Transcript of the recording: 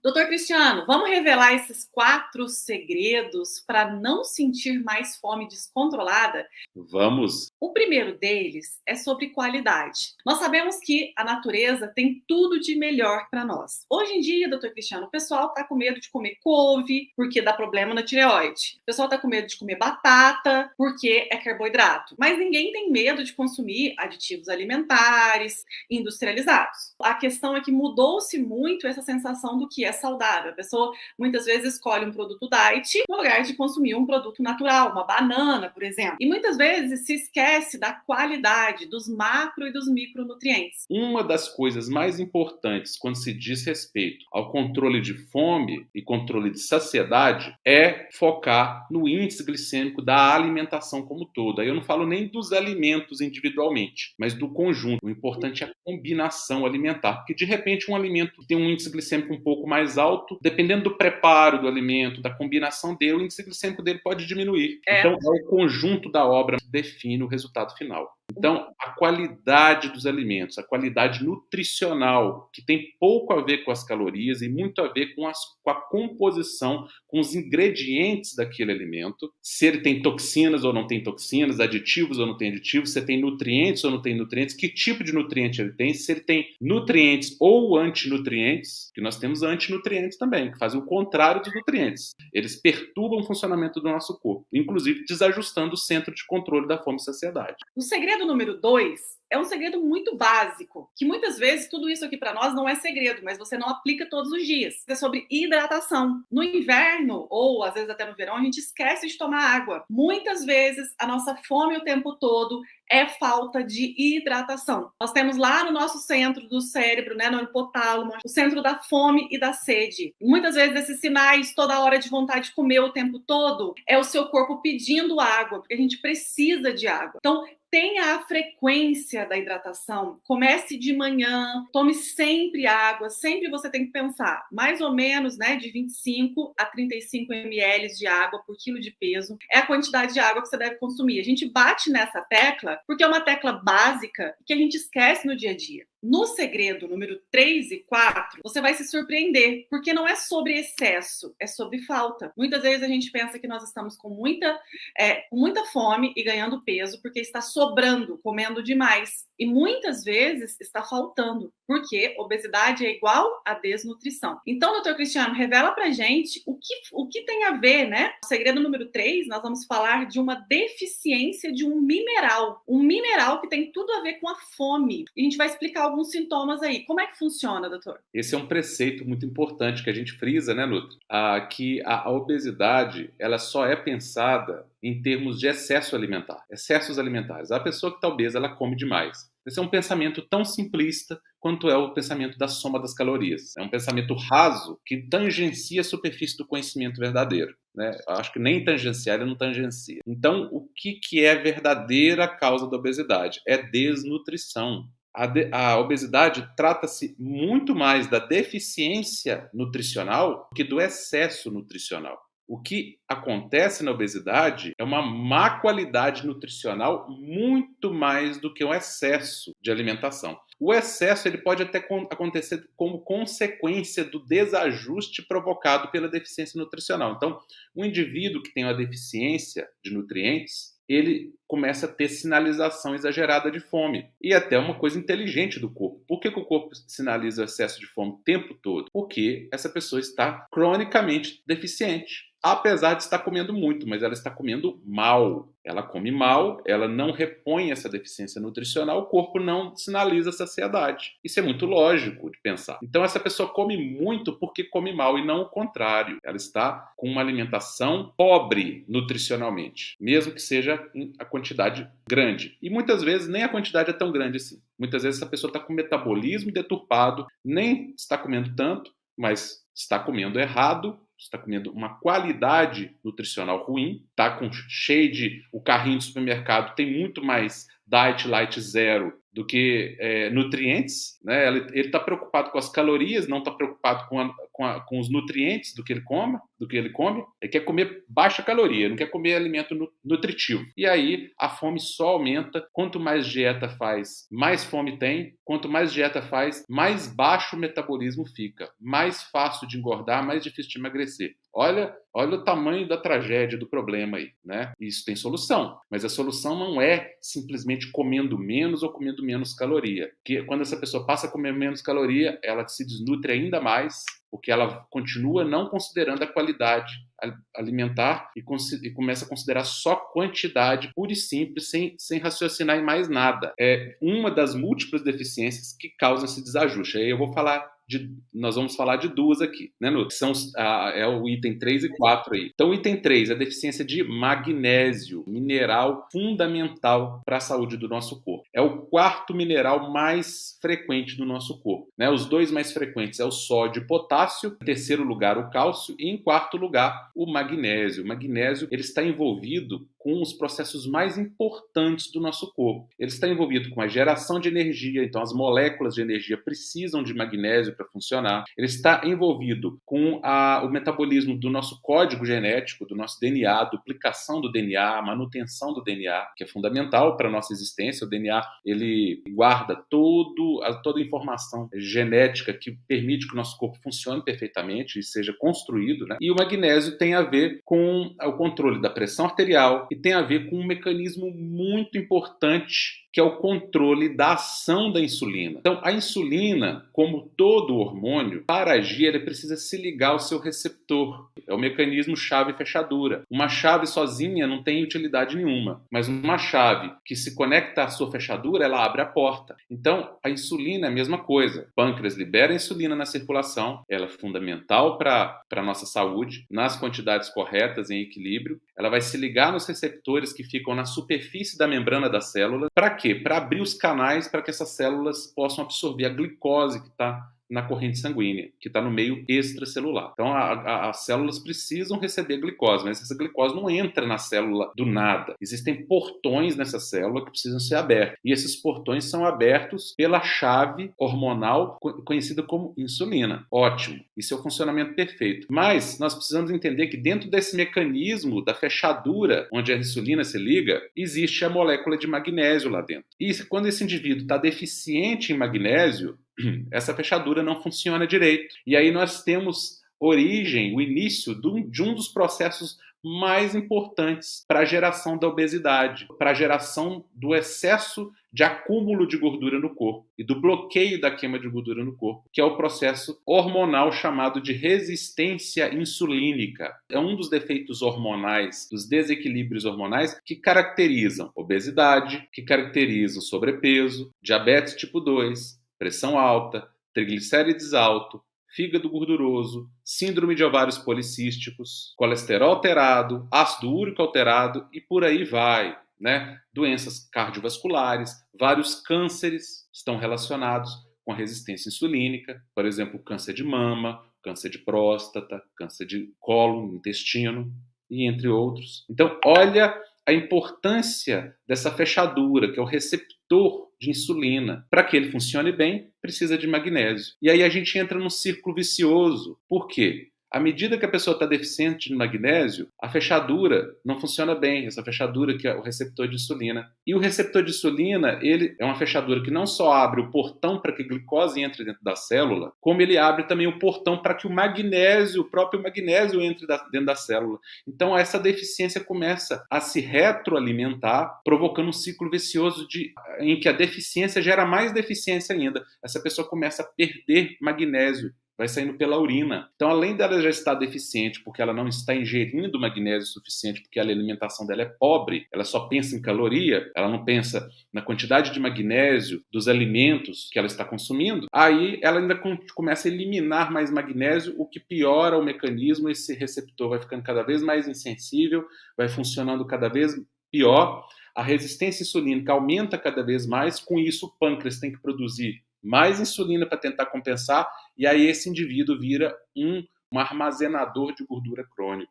Doutor Cristiano, vamos revelar esses 4 segredos para não sentir mais fome descontrolada? Vamos. O primeiro deles é sobre qualidade. Nós sabemos que a natureza tem tudo de melhor para nós. Hoje em dia, doutor Cristiano, o pessoal está com medo de comer couve porque dá problema na tireoide. O pessoal está com medo de comer batata porque é carboidrato. Mas ninguém tem medo de consumir aditivos alimentares industrializados. A questão é que mudou-se muito essa sensação do que é saudável. A pessoa muitas vezes escolhe um produto diet no lugar de consumir um produto natural, uma banana, por exemplo. E muitas vezes se esquece da qualidade dos macro e dos micronutrientes. Uma das coisas mais importantes quando se diz respeito ao controle de fome e controle de saciedade é focar no índice glicêmico da alimentação como toda. Eu não falo nem dos alimentos individualmente, mas do conjunto. O importante é a combinação alimentar, porque de repente um alimento tem um índice glicêmico um pouco mais alto, dependendo do preparo do alimento, da combinação dele, o índice glicêmico dele pode diminuir. Então é o conjunto da obra que define o resultado final. Então, a qualidade dos alimentos, a qualidade nutricional, que tem pouco a ver com as calorias e muito a ver com a composição, com os ingredientes daquele alimento, se ele tem toxinas ou não tem toxinas, aditivos ou não tem aditivos, se tem nutrientes ou não tem nutrientes, que tipo de nutriente ele tem, se ele tem nutrientes ou antinutrientes, que nós temos antinutrientes também, que fazem o contrário dos nutrientes. Eles perturbam o funcionamento do nosso corpo, inclusive desajustando o centro de controle da fome e saciedade. O segredo número 2 é um segredo muito básico, que muitas vezes tudo isso aqui para nós não é segredo, mas você não aplica todos os dias. É sobre hidratação. No inverno, ou às vezes até no verão, a gente esquece de tomar água. Muitas vezes a nossa fome o tempo todo é falta de hidratação. Nós temos lá no nosso centro do cérebro, né, no hipotálamo, o centro da fome e da sede. Muitas vezes esses sinais, toda hora de vontade de comer o tempo todo, é o seu corpo pedindo água, porque a gente precisa de água. Então, tenha a frequência da hidratação, comece de manhã, tome sempre água, sempre você tem que pensar, mais ou menos, né, de 25 a 35 ml de água por quilo de peso, é a quantidade de água que você deve consumir. A gente bate nessa tecla porque é uma tecla básica que a gente esquece no dia a dia. No segredo número 3 e 4, você vai se surpreender, porque não é sobre excesso, é sobre falta. Muitas vezes a gente pensa que nós estamos com muita fome e ganhando peso porque está sobrando, comendo demais. E muitas vezes está faltando, porque obesidade é igual a desnutrição. Então, doutor Cristiano, revela pra gente o que tem a ver, né? O segredo número 3, nós vamos falar de uma deficiência de um mineral que tem tudo a ver com a fome. E a gente vai explicar alguns sintomas aí. Como é que funciona, doutor? Esse é um preceito muito importante que a gente frisa, né, Nutri? Que a obesidade, ela só é pensada em termos de excesso alimentar, excessos alimentares. A pessoa que está obesa, ela come demais. Esse é um pensamento tão simplista quanto é o pensamento da soma das calorias. É um pensamento raso que tangencia a superfície do conhecimento verdadeiro, né? Eu acho que nem tangenciar ele não tangencia. Então, o que é a verdadeira causa da obesidade? É desnutrição. A obesidade trata-se muito mais da deficiência nutricional que do excesso nutricional. O que acontece na obesidade é uma má qualidade nutricional muito mais do que um excesso de alimentação. O excesso ele pode até acontecer como consequência do desajuste provocado pela deficiência nutricional. Então, um indivíduo que tem uma deficiência de nutrientes, ele começa a ter sinalização exagerada de fome. E até uma coisa inteligente do corpo. Por que o corpo sinaliza o excesso de fome o tempo todo? Porque essa pessoa está cronicamente deficiente. Apesar de estar comendo muito, mas ela está comendo mal. Ela come mal, ela não repõe essa deficiência nutricional, o corpo não sinaliza saciedade. Isso é muito lógico de pensar. Então essa pessoa come muito porque come mal e não o contrário. Ela está com uma alimentação pobre nutricionalmente, mesmo que seja a quantidade grande. E muitas vezes nem a quantidade é tão grande assim. Muitas vezes essa pessoa está com metabolismo deturpado, nem está comendo tanto, mas está comendo errado, está comendo uma qualidade nutricional ruim, está cheio de... O carrinho do supermercado tem muito mais Diet Light Zero do que nutrientes, né? Ele está preocupado com as calorias, não está preocupado com os nutrientes do que ele come. do que ele come, ele quer comer baixa caloria, não quer comer alimento nutritivo. E aí a fome só aumenta. Quanto mais dieta faz, mais fome tem. Quanto mais dieta faz, mais baixo o metabolismo fica, mais fácil de engordar, mais difícil de emagrecer. Olha o tamanho da tragédia, do problema aí, né? Isso tem solução, mas a solução não é simplesmente comendo menos ou comendo menos caloria. Porque quando essa pessoa passa a comer menos caloria, ela se desnutre ainda mais, porque ela continua não considerando a qualidade alimentar e começa a considerar só quantidade pura e simples, sem raciocinar em mais nada. É uma das múltiplas deficiências que causam esse desajuste. Aí nós vamos falar de duas aqui, né, Nuto? É o item 3 e 4 aí. Então, o item 3 é a deficiência de magnésio, mineral fundamental para a saúde do nosso corpo. É o quarto mineral mais frequente do nosso corpo, né? Os dois mais frequentes é o sódio e potássio, em terceiro lugar o cálcio e em quarto lugar o magnésio. O magnésio, ele está envolvido com os processos mais importantes do nosso corpo. Ele está envolvido com a geração de energia, então as moléculas de energia precisam de magnésio para funcionar. Ele está envolvido com o metabolismo do nosso código genético, do nosso DNA, a duplicação do DNA, a manutenção do DNA, que é fundamental para a nossa existência. O DNA, ele guarda toda a informação genética que permite que o nosso corpo funcione perfeitamente e seja construído, né? E o magnésio tem a ver com o controle da pressão arterial e tem a ver com um mecanismo muito importante, que é o controle da ação da insulina. Então, a insulina, como todo hormônio, para agir, ele precisa se ligar ao seu receptor. É o mecanismo chave-fechadura. Uma chave sozinha não tem utilidade nenhuma, mas uma chave que se conecta à sua fechadura, ela abre a porta. Então, a insulina é a mesma coisa. O pâncreas libera a insulina na circulação, ela é fundamental para a nossa saúde, nas quantidades corretas, em equilíbrio. Ela vai se ligar nos receptores que ficam na superfície da membrana da célula. Para quê? Para abrir os canais para que essas células possam absorver a glicose que está na corrente sanguínea, que está no meio extracelular. Então, as células precisam receber glicose, mas essa glicose não entra na célula do nada. Existem portões nessa célula que precisam ser abertos. E esses portões são abertos pela chave hormonal conhecida como insulina. Ótimo. Isso é o funcionamento perfeito. Mas nós precisamos entender que dentro desse mecanismo da fechadura, onde a insulina se liga, existe a molécula de magnésio lá dentro. E quando esse indivíduo está deficiente em magnésio, essa fechadura não funciona direito. E aí nós temos o início de um dos processos mais importantes para a geração da obesidade, para a geração do excesso de acúmulo de gordura no corpo e do bloqueio da queima de gordura no corpo, que é o processo hormonal chamado de resistência insulínica. É um dos defeitos hormonais, dos desequilíbrios hormonais que caracterizam obesidade, que caracterizam sobrepeso, diabetes tipo 2, pressão alta, triglicérides alto, fígado gorduroso, síndrome de ovários policísticos, colesterol alterado, ácido úrico alterado e por aí vai, né? Doenças cardiovasculares, vários cânceres estão relacionados com a resistência insulínica, por exemplo, câncer de mama, câncer de próstata, câncer de colo, intestino e entre outros. Então, olha a importância dessa fechadura, que é o receptor de insulina. Para que ele funcione bem, precisa de magnésio. E aí a gente entra num círculo vicioso. Por quê? À medida que a pessoa está deficiente de magnésio, a fechadura não funciona bem, essa fechadura que é o receptor de insulina. E o receptor de insulina, ele é uma fechadura que não só abre o portão para que a glicose entre dentro da célula, como ele abre também o portão para que o próprio magnésio entre dentro da célula. Então essa deficiência começa a se retroalimentar, provocando um ciclo vicioso em que a deficiência gera mais deficiência ainda. Essa pessoa começa a perder magnésio, vai saindo pela urina. Então, além dela já estar deficiente porque ela não está ingerindo magnésio suficiente, porque a alimentação dela é pobre, ela só pensa em caloria, ela não pensa na quantidade de magnésio dos alimentos que ela está consumindo, aí ela ainda começa a eliminar mais magnésio, o que piora o mecanismo, esse receptor vai ficando cada vez mais insensível, vai funcionando cada vez pior, a resistência insulínica aumenta cada vez mais, com isso o pâncreas tem que produzir mais insulina para tentar compensar, e aí esse indivíduo vira um armazenador de gordura crônico.